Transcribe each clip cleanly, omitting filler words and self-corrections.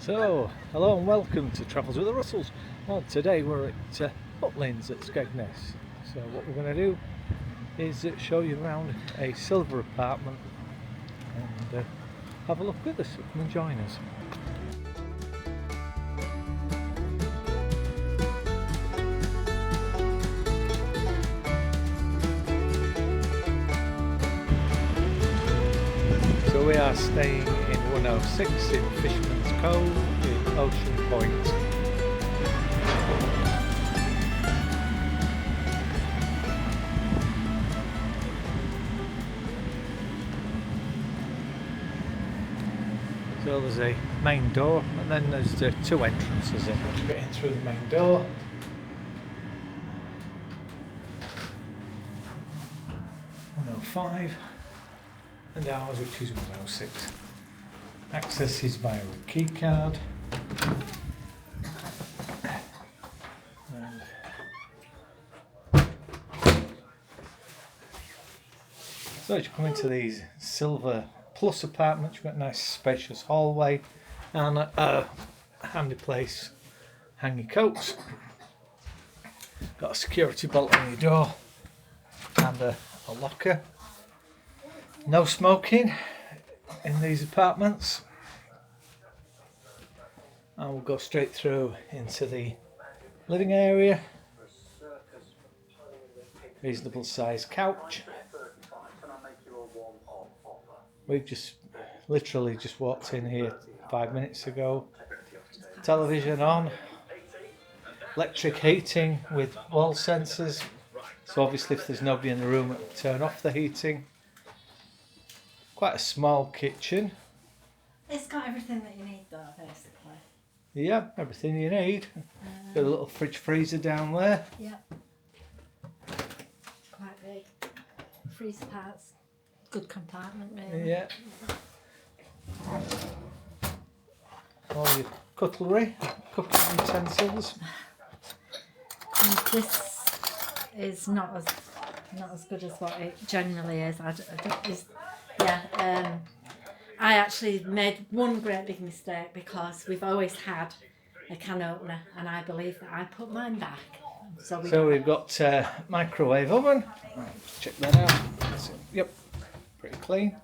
So, hello and welcome to Travels with the Russells. Well, today we're at Butlins at Skegness. So what we're going to do is show you around a silver apartment and have a look with us. Come and join us. So we are staying in 106 in Fisherman's Cove in Ocean Point. So there's a main door and then there's the two entrances in. Getting through the main door. (105) and ours, which is 106. Access is via a key card. So as you come into these silver plus apartments, you've got a nice spacious hallway and a handy place hang your coats. Got a security bolt on your door and a locker. No smoking in these apartments. And we'll go straight through into the living area. Reasonable sized couch. We've literally just walked in here 5 minutes ago. Television on. Electric heating with wall sensors. So obviously if there's nobody in the room, it'll turn off the heating. Quite a small kitchen. It's got everything that you need though, basically. Yeah, everything you need. Got a little fridge freezer down there. Yeah. Quite big. Freezer parts. Good compartment really. Yeah. All your cutlery, cooking utensils. And this is not as good as what it generally is. I actually made one great big mistake because we've always had a can opener and I believe that I put mine back. So we've got microwave oven. Check that out. Yep, pretty clean.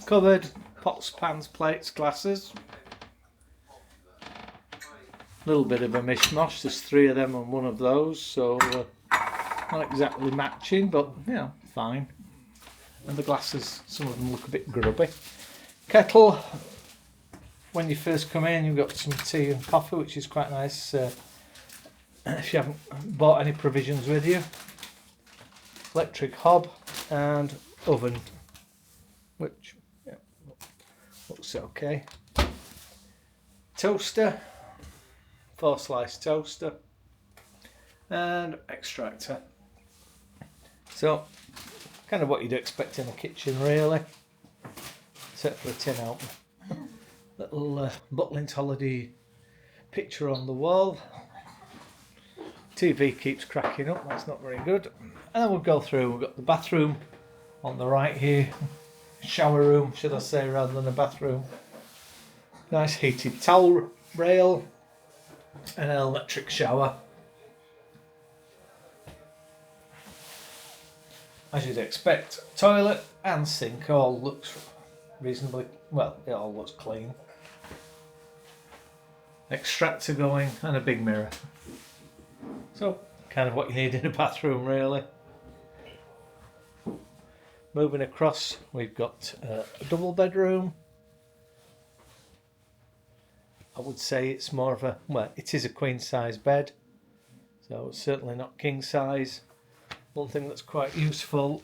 Cupboard, pots, pans, plates, glasses. Little bit of a mishmash. There's 3 of them on one of those, so not exactly matching, but you know, fine. And the glasses, some of them look a bit grubby. Kettle. When you first come in, you've got some tea and coffee, which is quite nice. If you haven't bought any provisions with you. Electric hob and oven, which looks okay. Toaster, 4-slice toaster, and extractor. So, kind of what you'd expect in a kitchen, really, except for a tin opener. Little Butlins holiday picture on the wall. TV keeps cracking up, that's not very good. And then we'll go through, we've got the bathroom on the right here. Shower room, should I say, rather than a bathroom. Nice heated towel rail and an electric shower. As you'd expect, toilet and sink all looks reasonably, well, it all looks clean. Extractor going and a big mirror. So, kind of what you need in a bathroom, really. Moving across, we've got a double bedroom. I would say it's more of a, well, it is a queen size bed, so it's certainly not king size. One thing that's quite useful,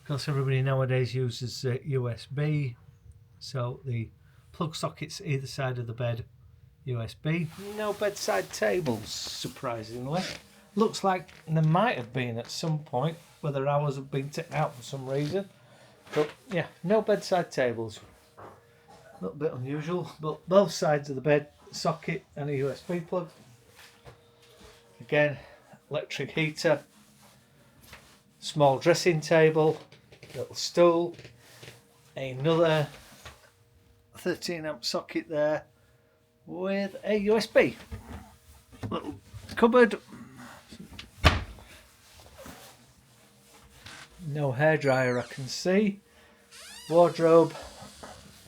because everybody nowadays uses USB, so the plug sockets either side of the bed, USB. No bedside tables, surprisingly. Looks like there might have been at some point, whether ours have been taken out for some reason. But yeah, no bedside tables. A little bit unusual, but both sides of the bed, socket and a USB plug. Again, electric heater, small dressing table, little stool, another 13 amp socket there with a USB. Little cupboard. No hairdryer I can see. Wardrobe.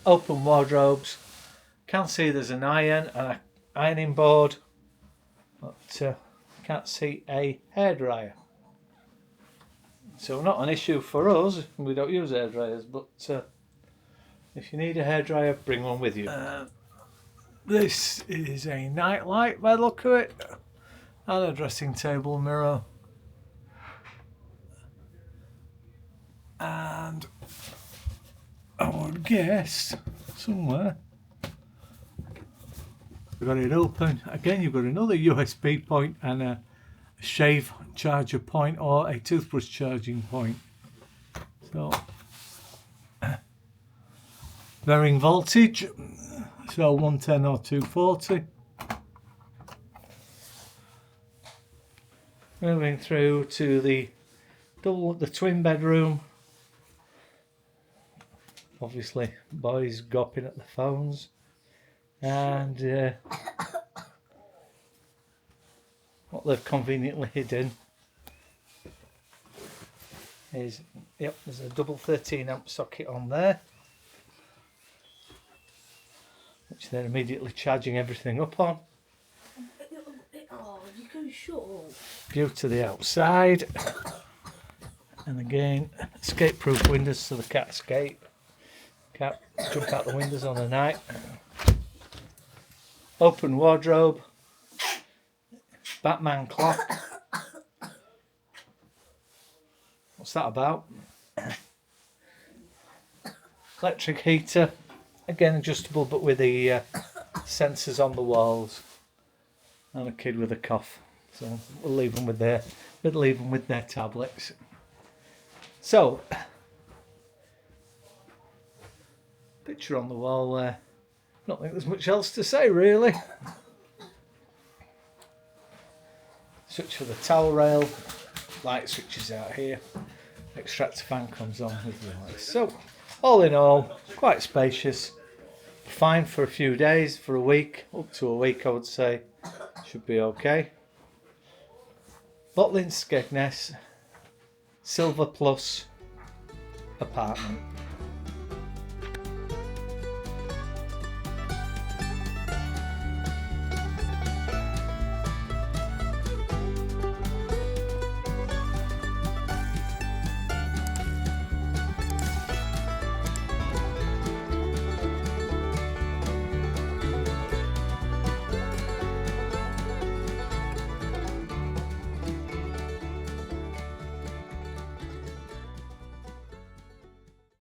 Open wardrobes. Can see there's an iron and an ironing board, but can't see a hairdryer. So not an issue for us. We don't use hairdryers, but if you need a hairdryer, bring one with you. This is a nightlight by the look of it, and a dressing table mirror. And I would guess somewhere we've got it open. Again, you've got another USB point and a shave charger point or a toothbrush charging point. So varying voltage, so 110 or 240. Moving through to the twin bedroom. Obviously, boys gopping at the phones, and what they've conveniently hidden is, yep, there's a double 13 amp socket on there, which they're immediately charging everything up on. Oh, you can shut up. View to the outside, and again, escape-proof windows so the cat escape. Can't jump out the windows on the night. Open wardrobe. Batman clock. What's that about? Electric heater. Again adjustable, but with the sensors on the walls. And a kid with a cough. So we'll leave them with their tablets. So picture on the wall there. Don't think there's much else to say really. Switch for the towel rail. Light switches out here. Extractor fan comes on with the lights. So all in all, quite spacious. Fine for a few days, for a week, up to a week I would say. Should be okay. Butlins Skegness, Silver Plus apartment.